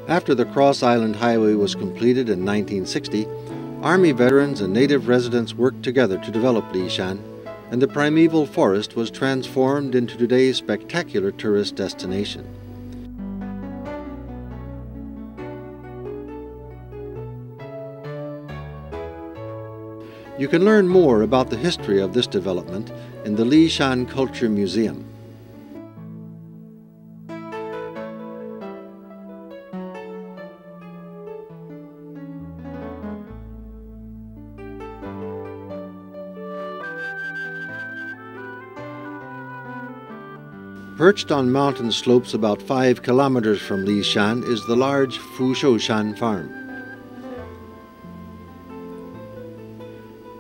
After the Cross Island Highway was completed in 1960, Army veterans and native residents worked together to develop Lishan, and the primeval forest was transformed into today's spectacular tourist destination. You can learn more about the history of this development in the Lishan Culture Museum. Perched on mountain slopes about 5 kilometers from Lishan is the large Fushoshan farm.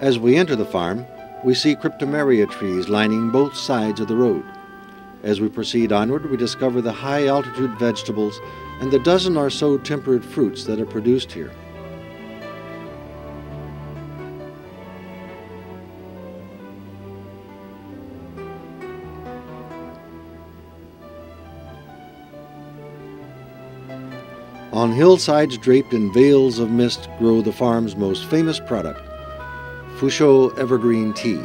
As we enter the farm, we see cryptomeria trees lining both sides of the road. As we proceed onward, we discover the high-altitude vegetables and the dozen or so temperate fruits that are produced here. On hillsides draped in veils of mist grow the farm's most famous product, Fusho evergreen tea.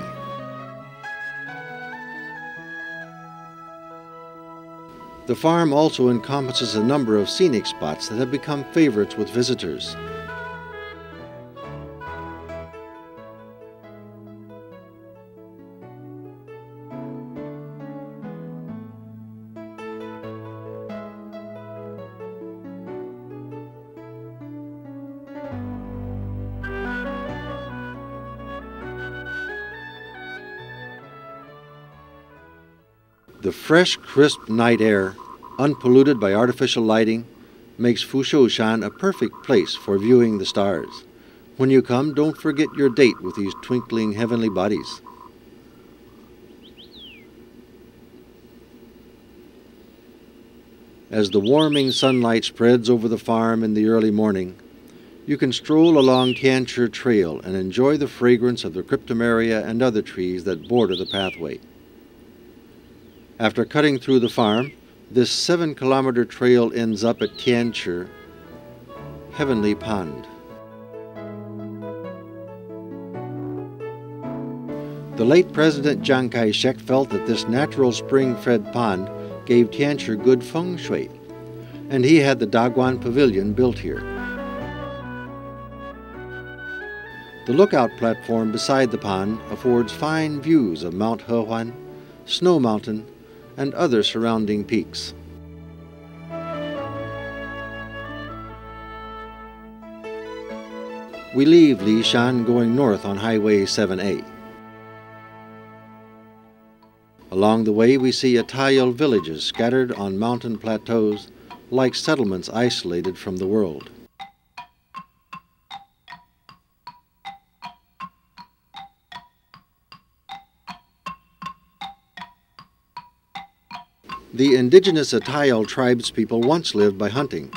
The farm also encompasses a number of scenic spots that have become favorites with visitors. The fresh, crisp night air, unpolluted by artificial lighting, makes Fushoshan a perfect place for viewing the stars. When you come, don't forget your date with these twinkling heavenly bodies. As the warming sunlight spreads over the farm in the early morning, you can stroll along Tianchi Trail and enjoy the fragrance of the cryptomeria and other trees that border the pathway. After cutting through the farm, this 7-kilometer trail ends up at Tianchi Heavenly Pond. The late President Chiang Kai-shek felt that this natural spring-fed pond gave Tianchi good feng shui, and he had the Daguan Pavilion built here. The lookout platform beside the pond affords fine views of Mount Hehuan, Snow Mountain, and other surrounding peaks. We leave Lishan going north on Highway 7A. Along the way we see Atayal villages scattered on mountain plateaus like settlements isolated from the world. The indigenous Atayal tribespeople once lived by hunting,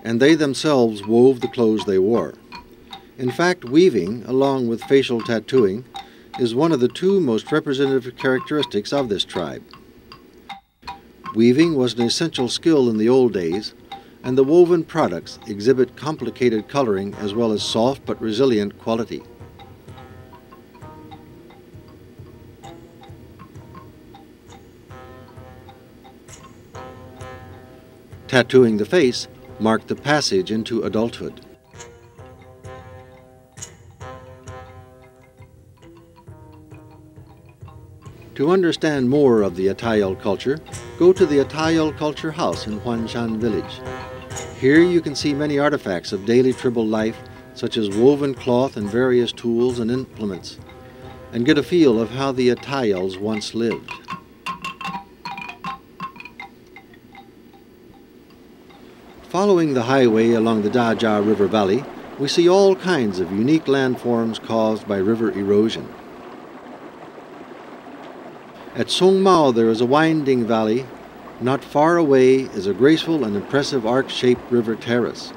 and they themselves wove the clothes they wore. In fact, weaving, along with facial tattooing, is one of the two most representative characteristics of this tribe. Weaving was an essential skill in the old days, and the woven products exhibit complicated coloring as well as soft but resilient quality. Tattooing the face marked the passage into adulthood. To understand more of the Atayal culture, go to the Atayal Culture House in Huanshan Village. Here you can see many artifacts of daily tribal life, such as woven cloth and various tools and implements, and get a feel of how the Atayals once lived. Following the highway along the Dajia River Valley, we see all kinds of unique landforms caused by river erosion. At Songmao there is a winding valley. Not far away is a graceful and impressive arc-shaped river terrace.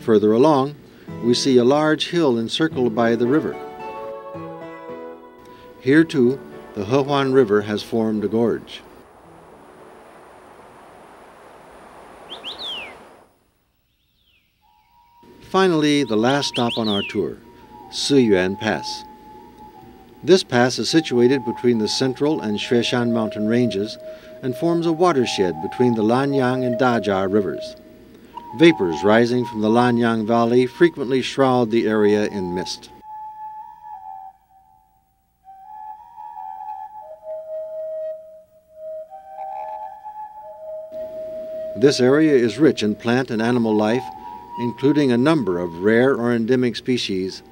Further along, we see a large hill encircled by the river. Here too, the Hehuan River has formed a gorge. Finally, the last stop on our tour, Siyuan Pass. This pass is situated between the Central and Xueshan mountain ranges and forms a watershed between the Lanyang and Dajia rivers. Vapors rising from the Lanyang Valley frequently shroud the area in mist. This area is rich in plant and animal life, including a number of rare or endemic species,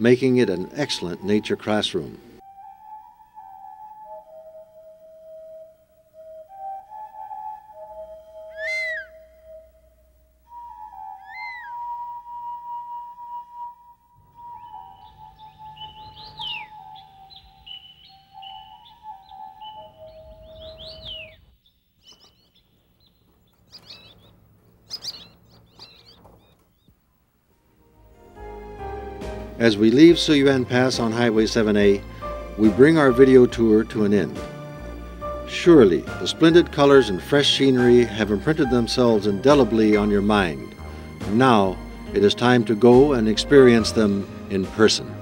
making it an excellent nature classroom. As we leave Siyuan Pass on Highway 7A, we bring our video tour to an end. Surely, the splendid colors and fresh scenery have imprinted themselves indelibly on your mind. Now, it is time to go and experience them in person.